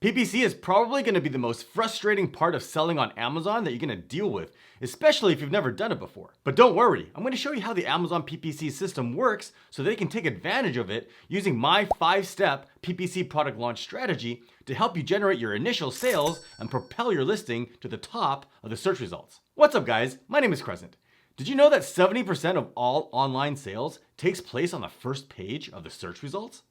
PPC is probably going to be the most frustrating part of selling on Amazon that you're going to deal with, especially if you've never done it before. But don't worry, I'm going to show you how the Amazon PPC system works so that you can take advantage of it using my 5-step PPC product launch strategy to help you generate your initial sales and propel your listing to the top of the search results. What's up guys, my name is Crescent. Did you know that 70% of all online sales takes place on the first page of the search results?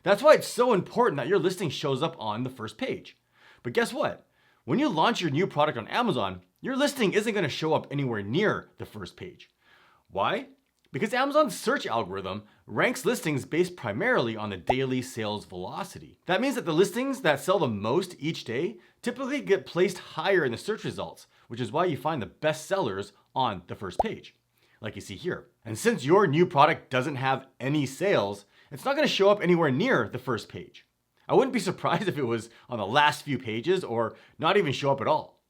That's why it's so important that your listing shows up on the first page. But guess what? When you launch your new product on Amazon, your listing isn't going to show up anywhere near the first page. Why? Because Amazon's search algorithm ranks listings based primarily on the daily sales velocity. That means that the listings that sell the most each day typically get placed higher in the search results, which is why you find the best sellers on the first page, like you see here. And since your new product doesn't have any sales, it's not going to show up anywhere near the first page. I wouldn't be surprised if it was on the last few pages or not even show up at all.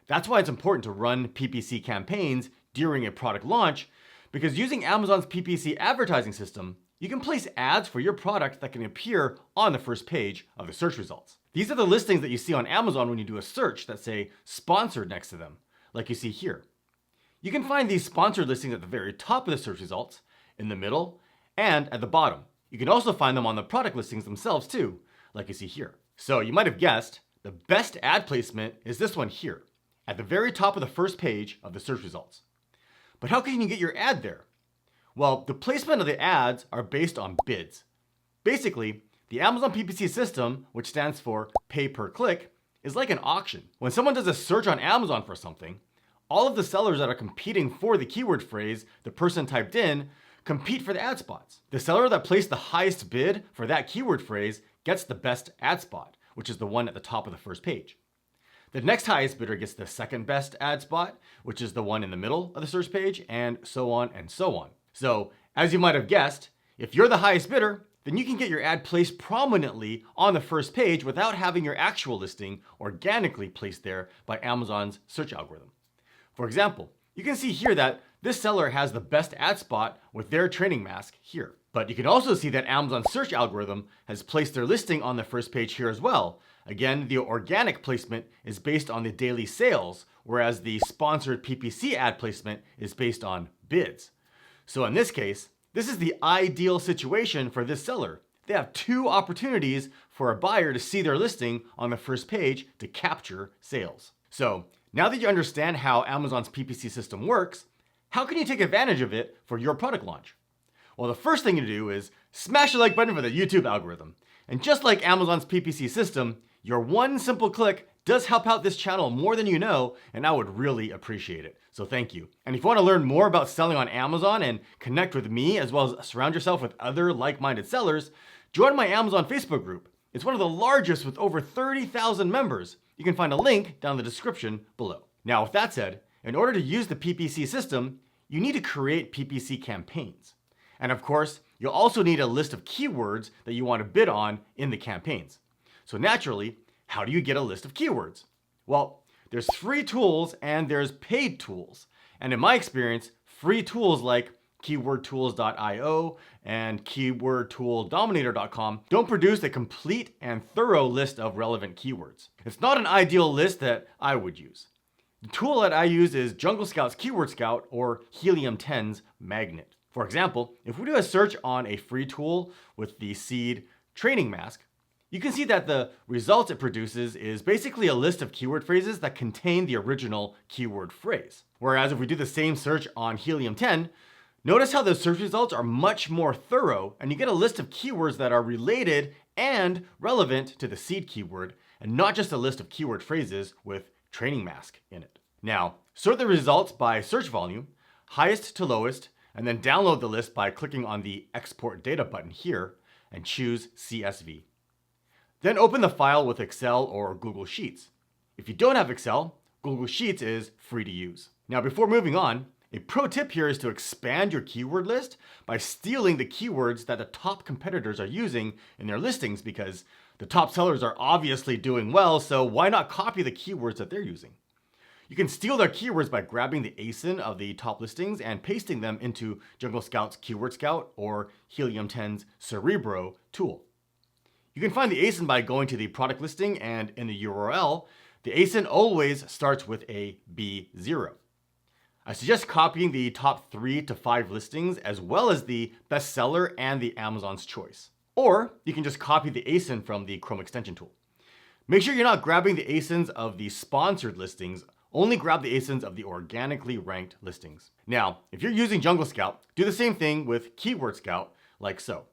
That's why it's important to run PPC campaigns during a product launch, because using Amazon's PPC advertising system, you can place ads for your product that can appear on the first page of the search results. These are the listings that you see on Amazon when you do a search that say sponsored next to them, like you see here. You can find these sponsored listings at the very top of the search results, in the middle, and at the bottom. You can also find them on the product listings themselves too, like you see here. So you might have guessed, the best ad placement is this one here, at the very top of the first page of the search results. But how can you get your ad there? Well, the placement of the ads are based on bids. Basically, the Amazon PPC system, which stands for pay per click, is like an auction. When someone does a search on Amazon for something, all of the sellers that are competing for the keyword phrase the person typed in compete for the ad spots. The seller that placed the highest bid for that keyword phrase gets the best ad spot, which is the one at the top of the first page. The next highest bidder gets the second best ad spot, which is the one in the middle of the search page, and so on and so on. So, as you might have guessed, if you're the highest bidder, then you can get your ad placed prominently on the first page without having your actual listing organically placed there by Amazon's search algorithm. For example, you can see here that this seller has the best ad spot with their training mask here. But you can also see that Amazon's search algorithm has placed their listing on the first page here as well. Again, the organic placement is based on the daily sales, whereas the sponsored PPC ad placement is based on bids. So in this case, this is the ideal situation for this seller. They have two opportunities for a buyer to see their listing on the first page to capture sales. So now that you understand how Amazon's PPC system works, how can you take advantage of it for your product launch? Well, the first thing to do is smash the like button for the YouTube algorithm. And just like Amazon's PPC system, your one simple click does help out this channel more than you know, and I would really appreciate it. So thank you. And if you want to learn more about selling on Amazon and connect with me, as well as surround yourself with other like-minded sellers, join my Amazon Facebook group. It's one of the largest with over 30,000 members. You can find a link down in the description below. Now, with that said, in order to use the PPC system, you need to create PPC campaigns. And of course, you'll also need a list of keywords that you want to bid on in the campaigns. So naturally, how do you get a list of keywords? Well, there's free tools and there's paid tools. And in my experience, free tools like keywordtools.io and keywordtooldominator.com don't produce a complete and thorough list of relevant keywords. It's not an ideal list that I would use. The tool that I use is Jungle Scout's Keyword Scout or Helium 10's Magnet. For example, if we do a search on a free tool with the Seed training mask, you can see that the results it produces is basically a list of keyword phrases that contain the original keyword phrase. Whereas if we do the same search on Helium 10, notice how the search results are much more thorough and you get a list of keywords that are related and relevant to the seed keyword and not just a list of keyword phrases with training mask in it. Now, sort the results by search volume, highest to lowest, and then download the list by clicking on the Export Data button here and choose CSV. Then open the file with Excel or Google Sheets. If you don't have Excel, Google Sheets is free to use. Now, before moving on, a pro tip here is to expand your keyword list by stealing the keywords that the top competitors are using in their listings, because the top sellers are obviously doing well, so why not copy the keywords that they're using? You can steal their keywords by grabbing the ASIN of the top listings and pasting them into Jungle Scout's Keyword Scout or Helium 10's Cerebro tool. You can find the ASIN by going to the product listing, and in the URL, the ASIN always starts with a B0. I suggest copying the top 3 to 5 listings as well as the bestseller and the Amazon's choice. Or you can just copy the ASIN from the Chrome extension tool. Make sure you're not grabbing the ASINs of the sponsored listings, only grab the ASINs of the organically ranked listings. Now, if you're using Jungle Scout, do the same thing with Keyword Scout, like so,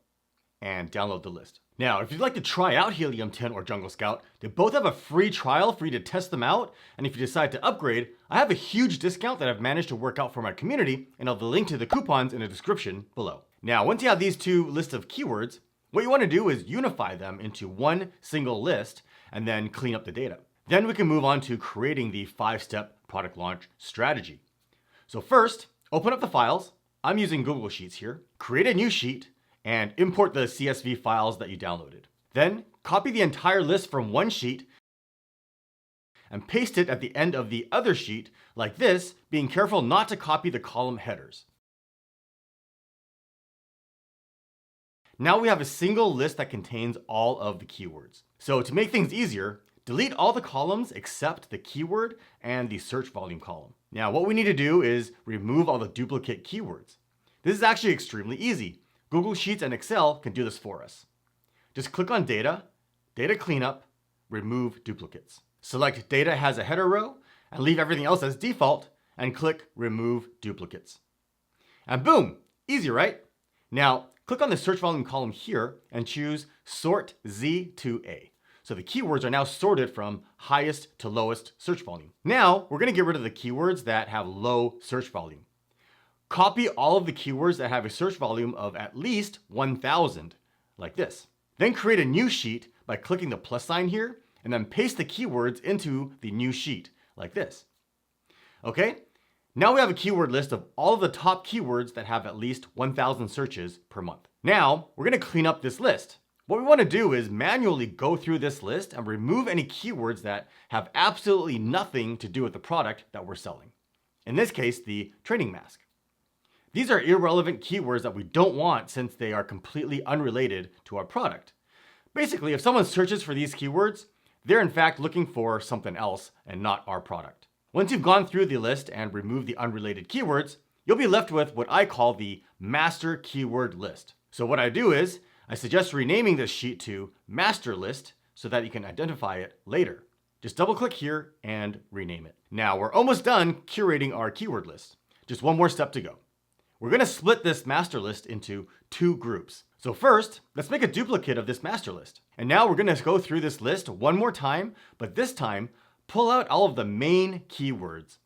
and download the list. Now, if you'd like to try out Helium 10 or Jungle Scout, they both have a free trial for you to test them out, and if you decide to upgrade, I have a huge discount that I've managed to work out for my community, and I'll have the link to the coupons in the description below. Now, once you have these two lists of keywords, what you want to do is unify them into one single list and then clean up the data. Then we can move on to creating the 5-step product launch strategy. So first, open up the files. I'm using Google Sheets here. Create a new sheet and import the CSV files that you downloaded. Then copy the entire list from one sheet and paste it at the end of the other sheet like this, being careful not to copy the column headers. Now we have a single list that contains all of the keywords. So to make things easier, delete all the columns except the keyword and the search volume column. Now what we need to do is remove all the duplicate keywords. This is actually extremely easy. Google Sheets and Excel can do this for us. Just click on Data, Data Cleanup, Remove Duplicates. Select Data has a header row and leave everything else as default and click Remove Duplicates. And boom, easy, right? Now click on the search volume column here and choose Sort Z to A. So the keywords are now sorted from highest to lowest search volume. Now we're going to get rid of the keywords that have low search volume. Copy all of the keywords that have a search volume of at least 1,000, like this. Then create a new sheet by clicking the plus sign here, and then paste the keywords into the new sheet, like this. Okay, now we have a keyword list of all of the top keywords that have at least 1,000 searches per month. Now, we're going to clean up this list. What we want to do is manually go through this list and remove any keywords that have absolutely nothing to do with the product that we're selling. In this case, the training mask. These are irrelevant keywords that we don't want since they are completely unrelated to our product. Basically, if someone searches for these keywords, they're in fact looking for something else and not our product. Once you've gone through the list and removed the unrelated keywords, you'll be left with what I call the master keyword list. So what I do is, I suggest renaming this sheet to master list so that you can identify it later. Just double click here and rename it. Now we're almost done curating our keyword list. Just one more step to go. We're going to split this master list into 2 groups. So first, let's make a duplicate of this master list. And now we're going to go through this list one more time, but this time, pull out all of the main keywords.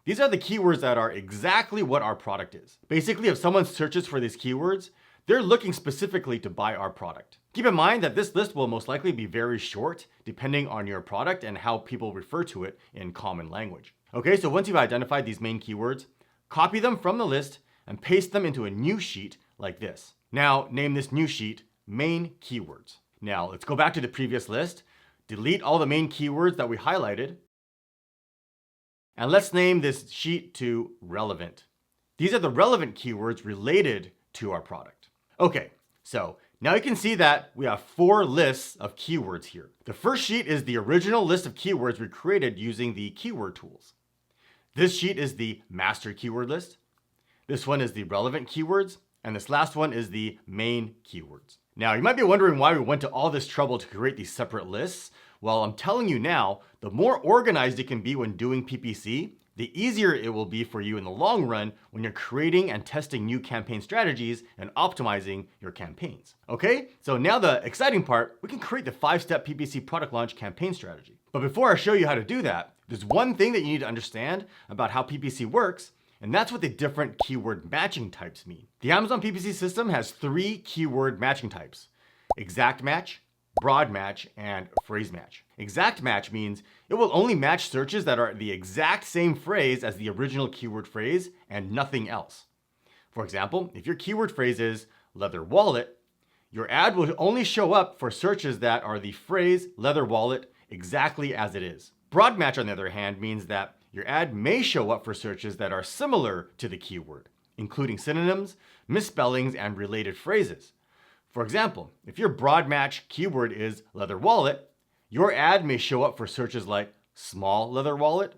These are the keywords that are exactly what our product is. Basically, if someone searches for these keywords, they're looking specifically to buy our product. Keep in mind that this list will most likely be very short, depending on your product and how people refer to it in common language. Okay, so once you've identified these main keywords, copy them from the list and paste them into a new sheet like this. Now, name this new sheet Main Keywords. Now, let's go back to the previous list, delete all the main keywords that we highlighted, and let's name this sheet to Relevant. These are the relevant keywords related to our product. Okay, so now you can see that we have 4 lists of keywords here. The first sheet is the original list of keywords we created using the keyword tools. This sheet is the master keyword list. This one is the relevant keywords, and this last one is the main keywords. Now, you might be wondering why we went to all this trouble to create these separate lists. Well, I'm telling you now, the more organized it can be when doing PPC, the easier it will be for you in the long run when you're creating and testing new campaign strategies and optimizing your campaigns. Okay, so now the exciting part, we can create the 5-step PPC product launch campaign strategy. But before I show you how to do that, there's one thing that you need to understand about how PPC works, and that's what the different keyword matching types mean. The Amazon PPC system has 3 keyword matching types: exact match, broad match, and phrase match. Exact match means it will only match searches that are the exact same phrase as the original keyword phrase and nothing else. For example, if your keyword phrase is leather wallet, your ad will only show up for searches that are the phrase leather wallet exactly as it is. Broad match, on the other hand, means that your ad may show up for searches that are similar to the keyword, including synonyms, misspellings, and related phrases. For example, if your broad match keyword is leather wallet, your ad may show up for searches like small leather wallet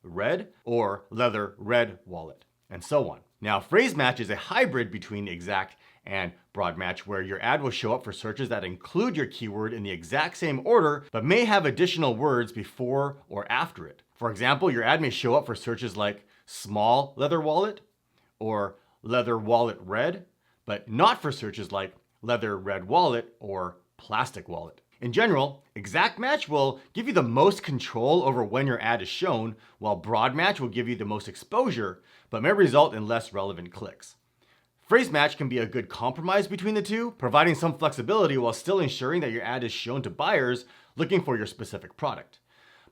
red, or leather red wallet, and so on. Now, phrase match is a hybrid between exact and broad match, where your ad will show up for searches that include your keyword in the exact same order, but may have additional words before or after it. For example, your ad may show up for searches like small leather wallet or leather wallet red, but not for searches like leather red wallet or plastic wallet. In general, exact match will give you the most control over when your ad is shown, while broad match will give you the most exposure, but may result in less relevant clicks. Phrase match can be a good compromise between the two, providing some flexibility while still ensuring that your ad is shown to buyers looking for your specific product.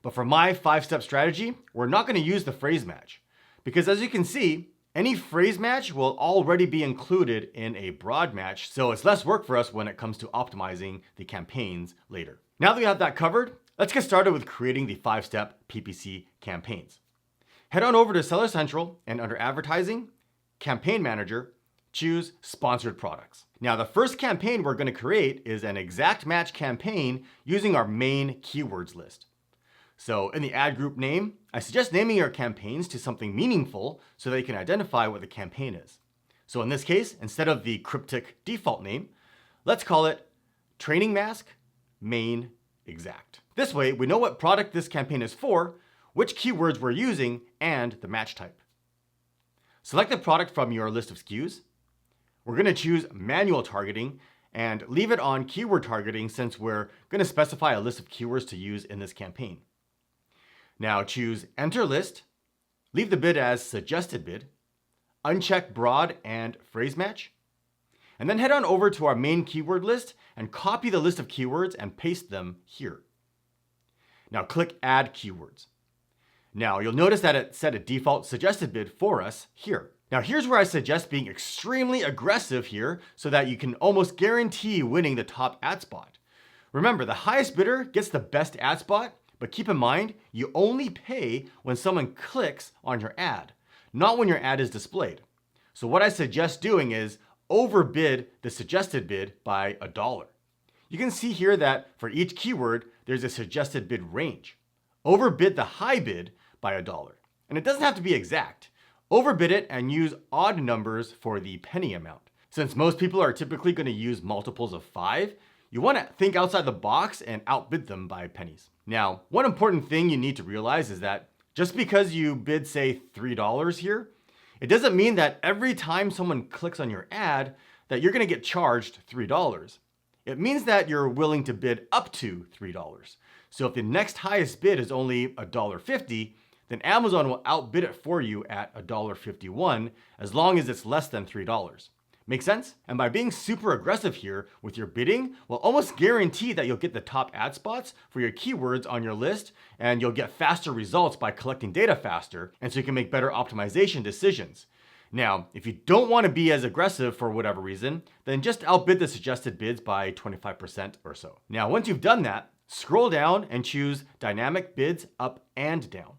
But for my 5-step strategy, we're not going to use the phrase match, because as you can see, any phrase match will already be included in a broad match, so it's less work for us when it comes to optimizing the campaigns later. Now that we have that covered, let's get started with creating the 5-step PPC campaigns. Head on over to Seller Central and under Advertising, Campaign Manager, choose Sponsored Products. Now the first campaign we're going to create is an exact match campaign using our main keywords list. So in the ad group name, I suggest naming your campaigns to something meaningful so that you can identify what the campaign is. So in this case, instead of the cryptic default name, let's call it Training Mask Main Exact. This way, we know what product this campaign is for, which keywords we're using, and the match type. Select the product from your list of SKUs. We're going to choose manual targeting and leave it on keyword targeting since we're going to specify a list of keywords to use in this campaign. Now choose Enter List, leave the bid as Suggested Bid, uncheck Broad and Phrase Match, and then head on over to our main keyword list and copy the list of keywords and paste them here. Now click Add Keywords. Now you'll notice that it set a default suggested bid for us here. Now here's where I suggest being extremely aggressive here so that you can almost guarantee winning the top ad spot. Remember, the highest bidder gets the best ad spot, but keep in mind, you only pay when someone clicks on your ad, not when your ad is displayed. So what I suggest doing is overbid the suggested bid by $1. You can see here that for each keyword, there's a suggested bid range. Overbid the high bid by $1. And it doesn't have to be exact. Overbid it and use odd numbers for the penny amount. Since most people are typically going to use multiples of 5, you want to think outside the box and outbid them by pennies. Now, one important thing you need to realize is that just because you bid, say, $3 here, it doesn't mean that every time someone clicks on your ad that you're going to get charged $3. It means that you're willing to bid up to $3. So if the next highest bid is only $1.50, then Amazon will outbid it for you at $1.51 as long as it's less than $3. Make sense? And by being super aggressive here with your bidding, we'll almost guarantee that you'll get the top ad spots for your keywords on your list, and you'll get faster results by collecting data faster, and so you can make better optimization decisions. Now, if you don't want to be as aggressive for whatever reason, then just outbid the suggested bids by 25% or so. Now, once you've done that, scroll down and choose Dynamic Bids Up and Down.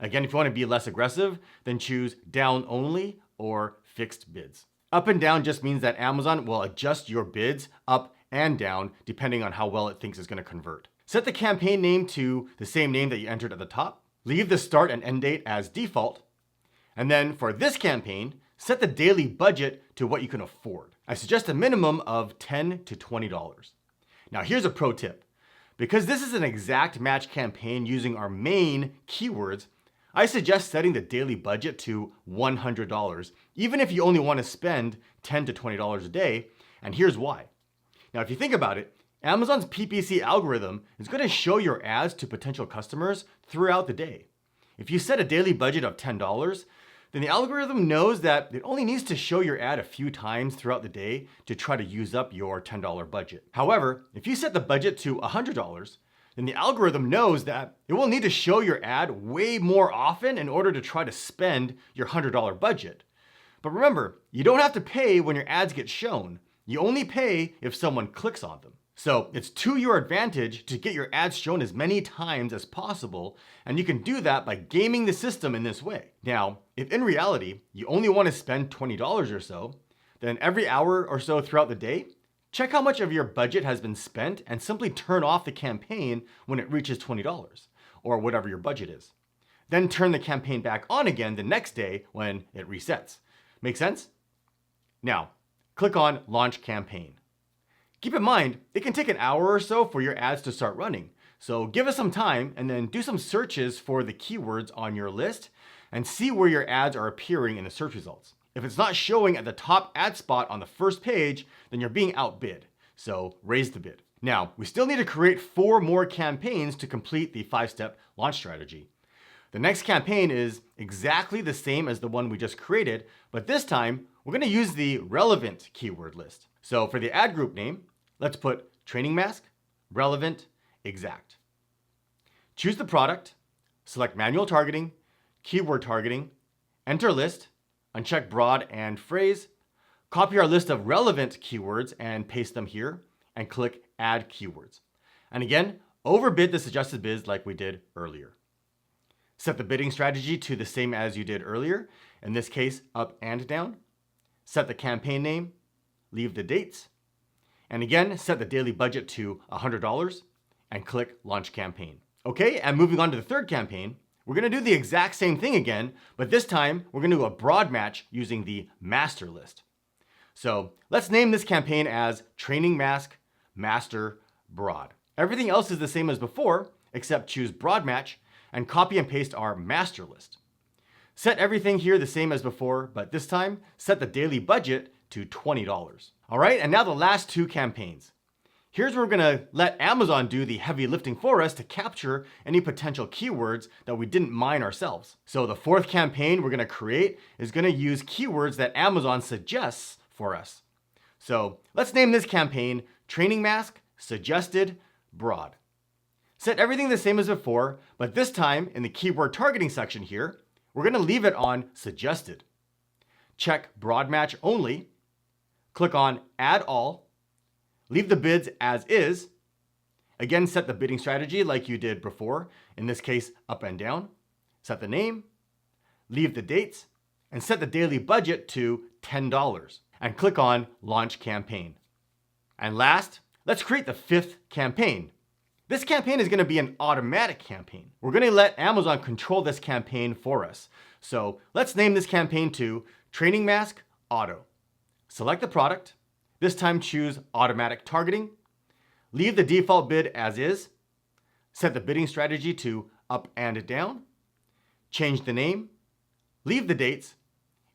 Again, if you want to be less aggressive, then choose Down Only or Fixed Bids. Up and down just means that Amazon will adjust your bids up and down depending on how well it thinks it's going to convert. Set the campaign name to the same name that you entered at the top. Leave the start and end date as default. And then for this campaign, set the daily budget to what you can afford. I suggest a minimum of $10 to $20. Now here's a pro tip. Because this is an exact match campaign using our main keywords, I suggest setting the daily budget to $100, even if you only want to spend $10 to $20 a day, and here's why. Now, if you think about it, Amazon's PPC algorithm is going to show your ads to potential customers throughout the day. If you set a daily budget of $10, then the algorithm knows that it only needs to show your ad a few times throughout the day to try to use up your $10 budget. However, if you set the budget to $100, then the algorithm knows that it will need to show your ad way more often in order to try to spend your $100 budget. But remember, you don't have to pay when your ads get shown. You only pay if someone clicks on them. So it's to your advantage to get your ads shown as many times as possible, and you can do that by gaming the system in this way. Now, if in reality you only want to spend $20 or so, Then every hour or so throughout the day, check how much of your budget has been spent and simply turn off the campaign when it reaches $20 or whatever your budget is. Then turn the campaign back on again the next day when it resets. Make sense? Now, click on Launch Campaign. Keep in mind, it can take an hour or so for your ads to start running. So give us some time and then do some searches for the keywords on your list and see where your ads are appearing in the search results. If it's not showing at the top ad spot on the first page, then you're being outbid. So raise the bid. Now, we still need to create 4 more campaigns to complete the 5-step launch strategy. The next campaign is exactly the same as the one we just created, but this time we're going to use the relevant keyword list. So for the ad group name, let's put training mask, relevant, exact. Choose the product, select manual targeting, keyword targeting, enter list, uncheck broad and phrase, copy our list of relevant keywords and paste them here, and click add keywords. And again, overbid the suggested bids like we did earlier. Set the bidding strategy to the same as you did earlier, in this case, up and down. Set the campaign name, leave the dates, and again, set the daily budget to $100 and click Launch Campaign. Okay, and moving on to the third campaign, we're going to do the exact same thing again, but this time we're going to do a broad match using the master list. So let's name this campaign as Training Mask Master Broad. Everything else is the same as before, except choose broad match and copy and paste our master list. Set everything here the same as before, but this time set the daily budget to $20. All right, and now the last 2 campaigns. Here's where we're gonna let Amazon do the heavy lifting for us to capture any potential keywords that we didn't mine ourselves. So the 4th campaign we're gonna create is gonna use keywords that Amazon suggests for us. So let's name this campaign Training Mask Suggested Broad. Set everything the same as before, but this time in the keyword targeting section here, we're gonna leave it on Suggested. Check Broad Match Only, click on Add All, leave the bids as is. Again, set the bidding strategy like you did before, in this case, up and down. Set the name, leave the dates, and set the daily budget to $10, and click on Launch Campaign. And last, let's create the 5th campaign. This campaign is going to be an automatic campaign. We're going to let Amazon control this campaign for us. So let's name this campaign to Training Mask Auto. Select the product. This time choose automatic targeting. Leave the default bid as is. Set the bidding strategy to up and down. Change the name. Leave the dates.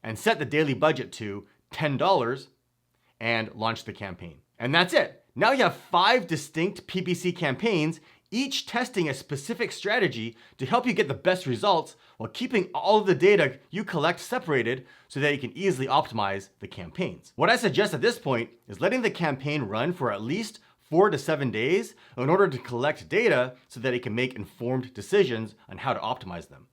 And set the daily budget to $10 and launch the campaign. And that's it. Now you have 5 distinct PPC campaigns, each testing a specific strategy to help you get the best results while keeping all of the data you collect separated so that you can easily optimize the campaigns. What I suggest at this point is letting the campaign run for at least 4 to 7 days in order to collect data so that it can make informed decisions on how to optimize them.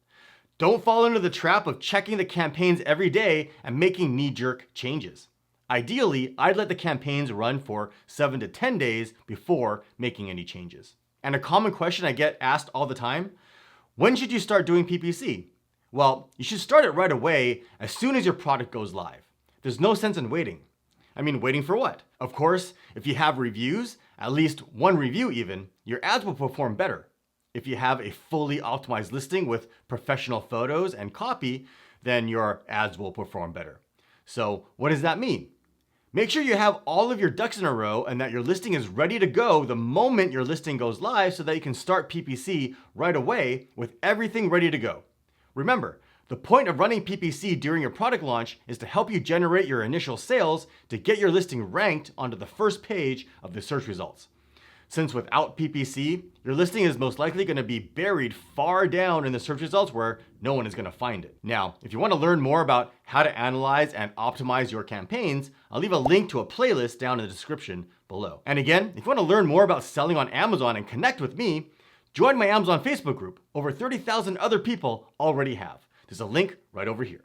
Don't fall into the trap of checking the campaigns every day and making knee-jerk changes. Ideally, I'd let the campaigns run for 7 to 10 days before making any changes. And a common question I get asked all the time, when should you start doing PPC? Well, you should start it right away as soon as your product goes live. There's no sense in waiting. I mean, waiting for what? Of course, if you have reviews, at least 1 review even, your ads will perform better. If you have a fully optimized listing with professional photos and copy, then your ads will perform better. So what does that mean? Make sure you have all of your ducks in a row and that your listing is ready to go the moment your listing goes live so that you can start PPC right away with everything ready to go. Remember, the point of running PPC during your product launch is to help you generate your initial sales to get your listing ranked onto the first page of the search results. Since without PPC, your listing is most likely going to be buried far down in the search results where no one is going to find it. Now, if you want to learn more about how to analyze and optimize your campaigns, I'll leave a link to a playlist down in the description below. And again, if you want to learn more about selling on Amazon and connect with me, join my Amazon Facebook group. Over 30,000 other people already have. There's a link right over here.